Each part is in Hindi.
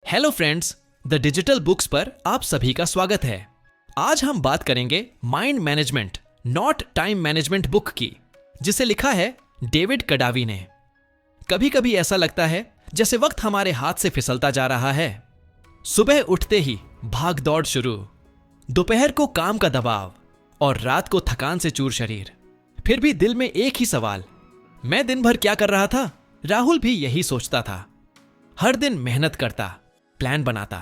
Hello friends, the digital books पर आप सभी का स्वागत है। आज हम बात करेंगे mind management not time management book की, जिसे लिखा है डेविड कडावी ने। कभी कभी ऐसा लगता है जैसे वक्त हमारे हाथ से फिसलता जा रहा है। सुबह उठते ही भाग दौड़ शुरू, दोपहर को काम का दबाव और रात को थकान से चूर शरीर। फिर भी दिल में एक ही सवाल, मैं दिन भर क्या कर रहा था? राहुल भी यही सोचता था। हर दिन मेहनत करता, प्लान बनाता,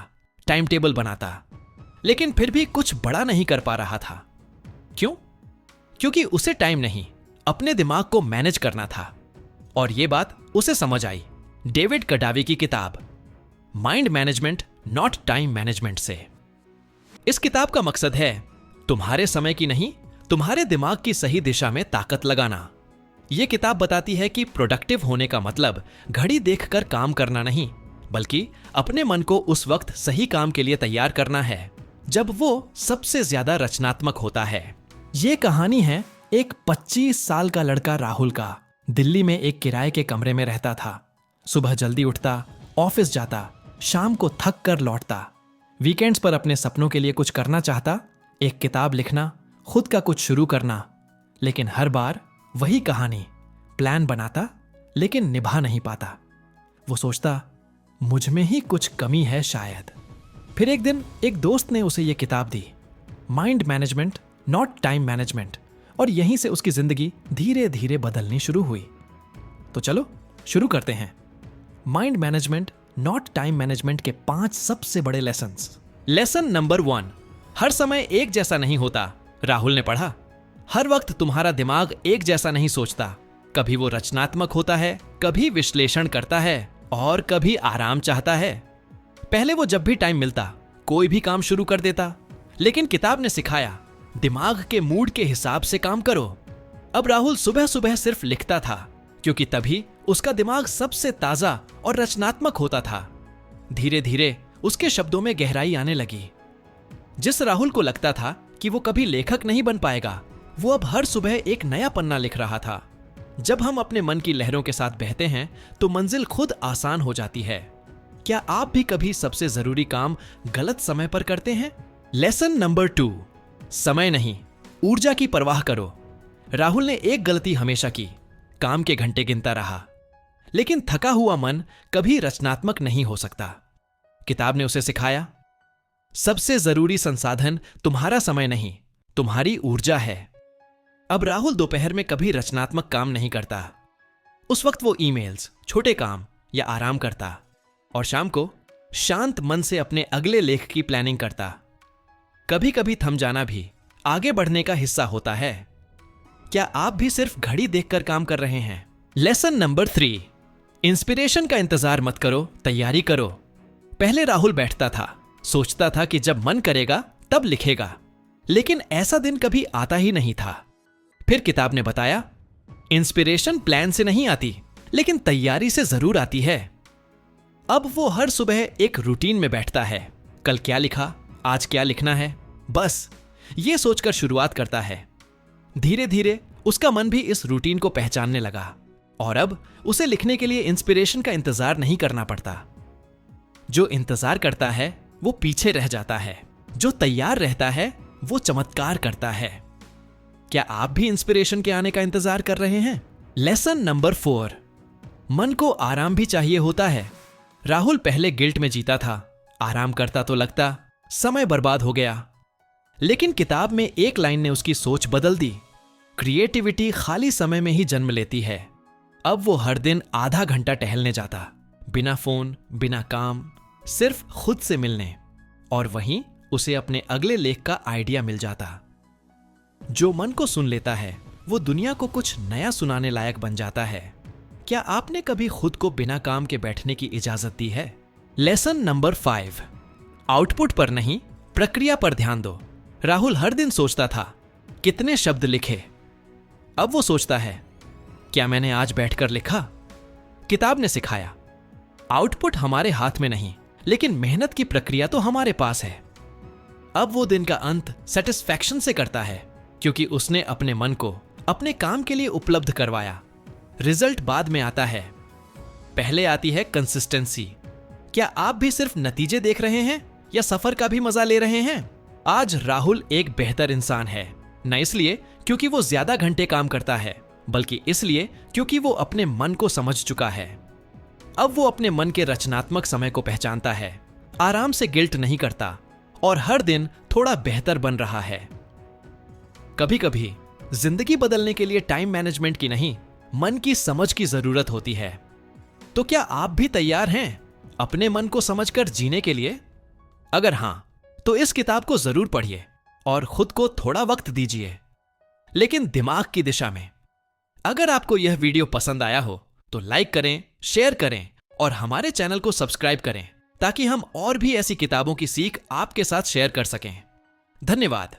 टाइम टेबल बनाता, लेकिन फिर भी कुछ बड़ा नहीं कर पा रहा था। क्यों? क्योंकि उसे टाइम नहीं, अपने दिमाग को मैनेज करना था। और यह बात उसे समझ आई डेविड कडावी की किताब mind management not time management से। इस किताब का मकसद है तुम्हारे समय की नहीं, तुम्हारे दिमाग की सही दिशा में ताकत लगाना। यह किताब बताती है कि प्रोडक्टिव होने का मतलब घड़ी देखकर काम करना नहीं, बल्कि अपने मन को उस वक्त सही काम के लिए तैयार करना है जब वो सबसे ज्यादा रचनात्मक होता है। ये कहानी है एक 25 साल का लड़का राहुल का। दिल्ली में एक किराए के कमरे में रहता था। सुबह जल्दी उठता, ऑफिस जाता, शाम को थक कर लौटता। वीकेंड्स पर अपने सपनों के लिए कुछ करना चाहता, एक किताब लिखना, खुद का कुछ शुरू करना। लेकिन हर बार वही कहानी, प्लान बनाता लेकिन निभा नहीं पाता। वो सोचता मुझ में ही कुछ कमी है शायद। फिर एक दिन एक दोस्त ने उसे यह किताब दी, mind management not time management, और यहीं से उसकी जिंदगी धीरे धीरे बदलनी शुरू हुई। तो चलो शुरू करते हैं। Mind management not time management के 5 सबसे बड़े लेसन्स। लेसन नंबर 1, हर समय एक जैसा नहीं होता। राहुल ने पढ़ा, हर वक्त तुम्हारा दिमाग एक जैसा नहीं सोचता। कभी वो रचनात्मक होता है, कभी विश्लेषण करता है और कभी आराम चाहता है। पहले वो जब भी टाइम मिलता कोई भी काम शुरू कर देता, लेकिन किताब ने सिखाया दिमाग के मूड के हिसाब से काम करो। अब राहुल सुबह सुबह सिर्फ लिखता था, क्योंकि तभी उसका दिमाग सबसे ताजा और रचनात्मक होता था। धीरे धीरे उसके शब्दों में गहराई आने लगी। जिस राहुल को लगता था कि वो कभी लेखक नहीं बन पाएगा, वो अब हर सुबह एक नया पन्ना लिख रहा था। जब हम अपने मन की लहरों के साथ बहते हैं तो मंजिल खुद आसान हो जाती है। क्या आप भी कभी सबसे जरूरी काम गलत समय पर करते हैं? लेसन नंबर 2, समय नहीं, ऊर्जा की परवाह करो। राहुल ने एक गलती हमेशा की, काम के घंटे गिनता रहा, लेकिन थका हुआ मन कभी रचनात्मक नहीं हो सकता। किताब ने उसे सिखाया, सबसे जरूरी संसाधन तुम्हारा समय नहीं, तुम्हारी ऊर्जा है। अब राहुल दोपहर में कभी रचनात्मक काम नहीं करता। उस वक्त वो ईमेल्स, छोटे काम या आराम करता, और शाम को शांत मन से अपने अगले लेख की प्लानिंग करता। कभी कभी थम जाना भी आगे बढ़ने का हिस्सा होता है। क्या आप भी सिर्फ घड़ी देखकर काम कर रहे हैं? लेसन नंबर 3, इंस्पिरेशन का इंतजार मत करो, तैयारी करो। पहले राहुल बैठता था, सोचता था कि जब मन करेगा तब लिखेगा, लेकिन ऐसा दिन कभी आता ही नहीं था। फिर किताब ने बताया, इंस्पिरेशन प्लान से नहीं आती, लेकिन तैयारी से जरूर आती है। अब वो हर सुबह एक रूटीन में बैठता है। कल क्या लिखा, आज क्या लिखना है, बस ये सोचकर शुरुआत करता है। धीरे धीरे उसका मन भी इस रूटीन को पहचानने लगा, और अब उसे लिखने के लिए इंस्पिरेशन का इंतजार नहीं करना पड़ता। जो इंतजार करता है वो पीछे रह जाता है, जो तैयार रहता है वो चमत्कार करता है। क्या आप भी इंस्पिरेशन के आने का इंतजार कर रहे हैं? लेसन नंबर 4, मन को आराम भी चाहिए होता है। राहुल पहले गिल्ट में जीता था, आराम करता तो लगता समय बर्बाद हो गया, लेकिन किताब में एक लाइन ने उसकी सोच बदल दी। क्रिएटिविटी खाली समय में ही जन्म लेती है। अब वो हर दिन आधा घंटा टहलने जाता, बिना फोन, बिना काम, सिर्फ खुद से मिलने, और वहीं उसे अपने अगले लेख का आइडिया मिल जाता। जो मन को सुन लेता है वो दुनिया को कुछ नया सुनाने लायक बन जाता है। क्या आपने कभी खुद को बिना काम के बैठने की इजाजत दी है? लेसन नंबर 5, आउटपुट पर नहीं, प्रक्रिया पर ध्यान दो। राहुल हर दिन सोचता था कितने शब्द लिखे। अब वो सोचता है, क्या मैंने आज बैठकर लिखा? किताब ने सिखाया, आउटपुट हमारे हाथ में नहीं, लेकिन मेहनत की प्रक्रिया तो हमारे पास है। अब वो दिन का अंत सेटिस्फैक्शन से करता है, क्योंकि उसने अपने मन को अपने काम के लिए उपलब्ध करवाया। रिजल्ट बाद में आता है, पहले आती है कंसिस्टेंसी। क्या आप भी सिर्फ नतीजे देख रहे हैं या सफर का भी मजा ले रहे हैं? आज राहुल एक बेहतर इंसान है, न इसलिए क्योंकि वो ज्यादा घंटे काम करता है, बल्कि इसलिए क्योंकि वो अपने मन को समझ चुका है। अब वो अपने मन के रचनात्मक समय को पहचानता है, आराम से गिल्ट नहीं करता और हर दिन थोड़ा बेहतर बन रहा है। कभी कभी जिंदगी बदलने के लिए टाइम मैनेजमेंट की नहीं, मन की समझ की जरूरत होती है। तो क्या आप भी तैयार हैं अपने मन को समझकर जीने के लिए? अगर हां, तो इस किताब को जरूर पढ़िए और खुद को थोड़ा वक्त दीजिए, लेकिन दिमाग की दिशा में। अगर आपको यह वीडियो पसंद आया हो तो लाइक करें, शेयर करें और हमारे चैनल को सब्सक्राइब करें ताकि हम और भी ऐसी किताबों की सीख आपके साथ शेयर कर सकें। धन्यवाद।